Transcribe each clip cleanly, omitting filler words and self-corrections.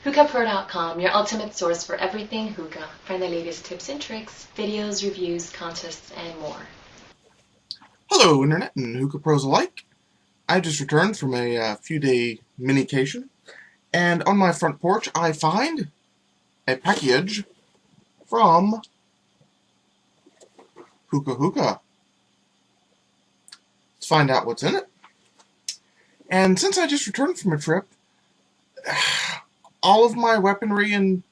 HookahPro.com, your ultimate source for everything hookah. Find the latest tips and tricks, videos, reviews, contests, and more. Hello, Internet and Hookah Pros alike. I just returned from a few-day minication, and on my front porch I find a package from HookahHookah. Let's find out what's in it. And since I just returned from a trip, all of my weaponry and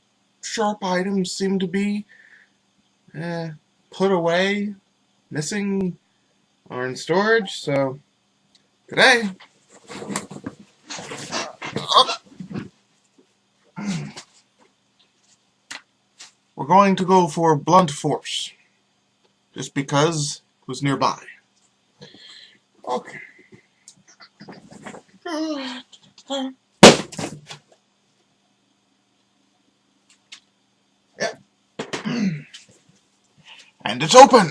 sharp items seem to be put away, missing, or in storage, so today we're going to go for blunt force, just because it was nearby. Okay. Yep. And it's open!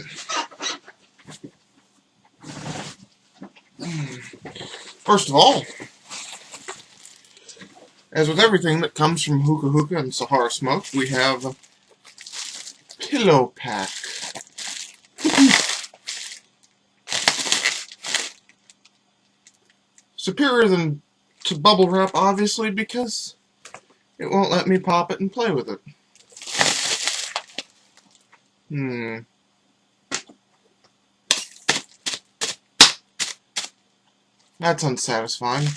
First of all, as with everything that comes from HookahHookah and Sahara Smoke, we have a pillow pack. Superior than to bubble wrap, obviously, because it won't let me pop it and play with it. That's unsatisfying.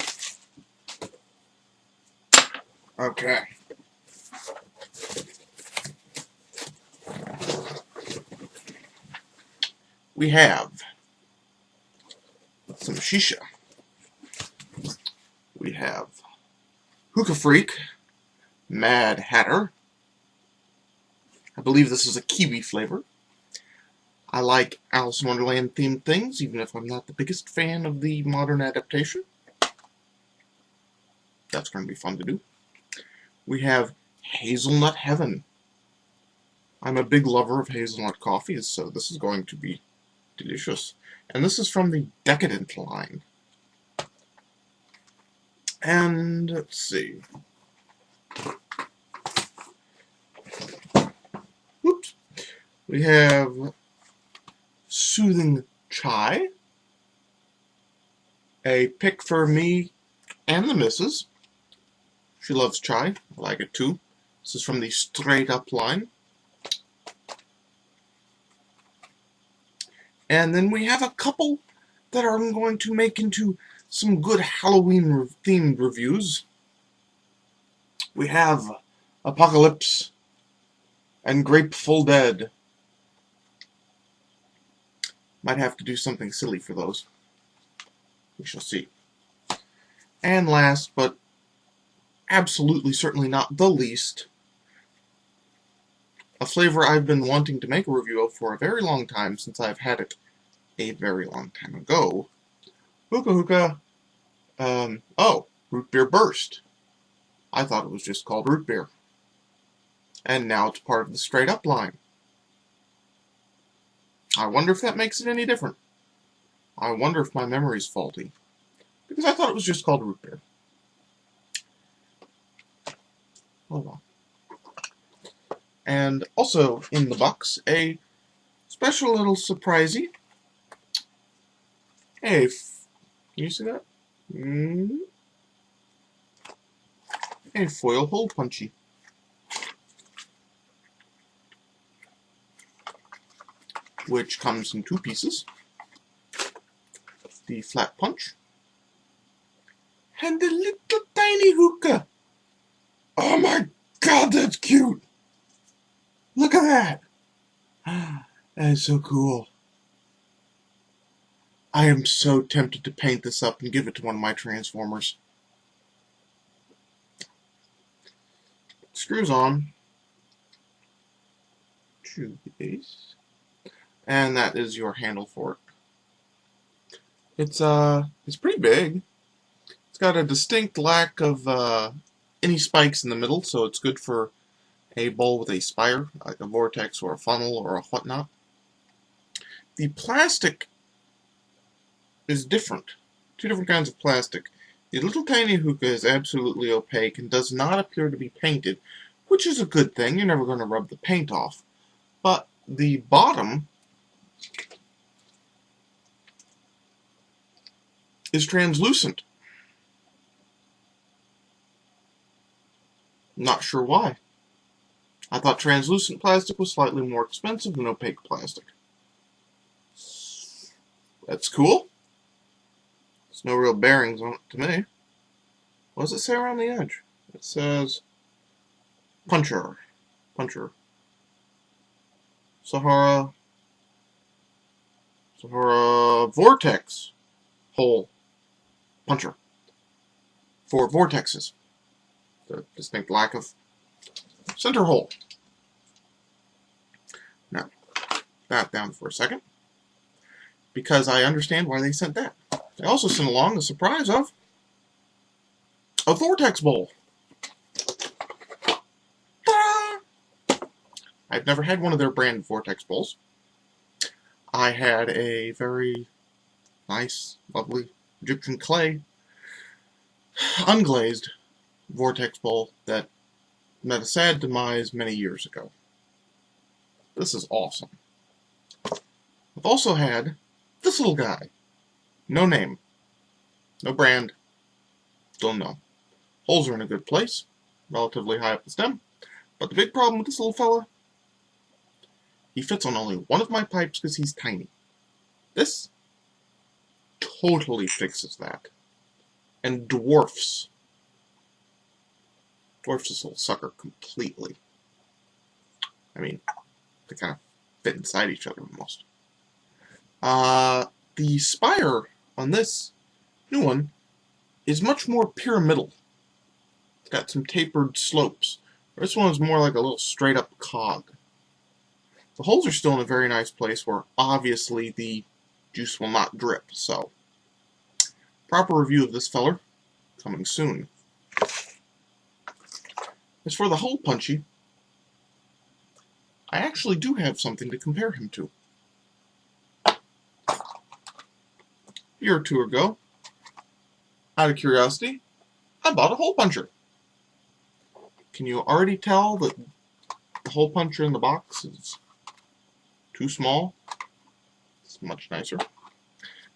Okay. We have some shisha. We have Hookah Freak, Mad Hatter. I believe this is a kiwi flavor. I like Alice in Wonderland themed things, even if I'm not the biggest fan of the modern adaptation. That's going to be fun to do. We have Hazelnut Heaven. I'm a big lover of hazelnut coffees, so this is going to be delicious. And this is from the Decadent line. And let's see. Oops. We have Soothing Chai. A pick for me and the missus. She loves chai. I like it too. This is from the Straight Up line. And then we have a couple that I'm going to make into some good Halloween-themed reviews. We have Apocalypse and Grateful Dead. Might have to do something silly for those. We shall see. And last, but absolutely certainly not the least, a flavor I've been wanting to make a review of for a very long time, since I've had it a very long time ago. HookahHookah, Root Beer Burst. I thought it was just called root beer. And now it's part of the Straight Up line. I wonder if that makes it any different. I wonder if my memory's faulty. Because I thought it was just called root beer. Oh well. And also in the box, a special little surprisey. Hey, can you see that? A foil hole punchy. Which comes in two pieces. The flat punch. And the little tiny hookah. Oh my god, that's cute! Look at that! That is so cool. I am so tempted to paint this up and give it to one of my Transformers. Screws on to the base. And that is your handle for it. It's pretty big. It's got a distinct lack of any spikes in the middle, so it's good for a bowl with a spire, like a vortex or a funnel or a whatnot. The plastic is different. Two different kinds of plastic. The little tiny hookah is absolutely opaque and does not appear to be painted, which is a good thing. You're never going to rub the paint off. But the bottom is translucent. Not sure why. I thought translucent plastic was slightly more expensive than opaque plastic. That's cool. There's no real bearings on it to me. What does it say around the edge? It says Puncher. Sahara Vortex Hole Puncher. 4 vortexes. The distinct lack of center hole. Now, that down for a second, because I understand why they sent that. They also sent along the surprise of a vortex bowl. Ta-da! I've never had one of their brand vortex bowls. I had a very nice, lovely Egyptian clay, unglazed vortex bowl that met a sad demise many years ago. This is awesome. I've also had this little guy. No name. No brand. Don't know. Holes are in a good place. Relatively high up the stem. But the big problem with this little fella, he fits on only one of my pipes because he's tiny. This totally fixes that. And dwarfs this little sucker completely. I mean, they kind of fit inside each other almost. The spire on this new one is much more pyramidal. It's got some tapered slopes. This one is more like a little straight up cog. The holes are still in a very nice place where obviously the juice will not drip, so proper review of this feller coming soon. As for the hole punchy, I actually do have something to compare him to. A year or two ago, out of curiosity, I bought a hole puncher. Can you already tell that the hole puncher in the box is too small? It's much nicer.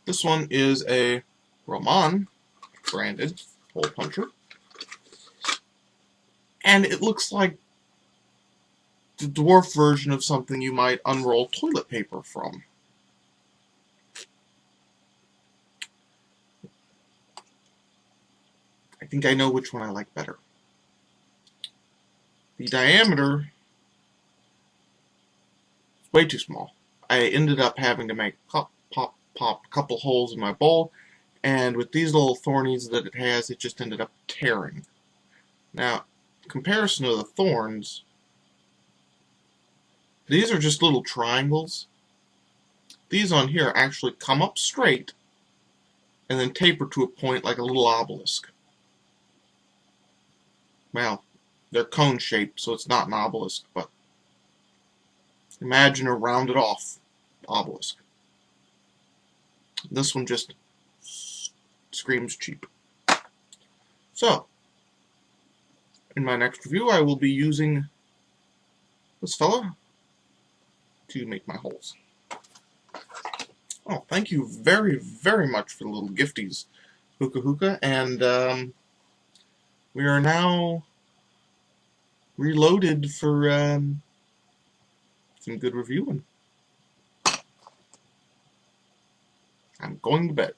This one is a Roman branded hole puncher. And it looks like the dwarf version of something you might unroll toilet paper from. I think I know which one I like better. The diameter is way too small. I ended up having to make pop a couple holes in my bowl, and with these little thornies that it has, it just ended up tearing. Now, in comparison to the thorns, these are just little triangles. These on here actually come up straight and then taper to a point like a little obelisk. Well, they're cone shaped, so it's not an obelisk, but imagine a rounded off obelisk. This one just screams cheap. So, in my next review, I will be using this fella to make my holes. Oh, thank you very, very much for the little gifties, HookahHookah, and we are now reloaded for some good reviewing. I'm going to bed.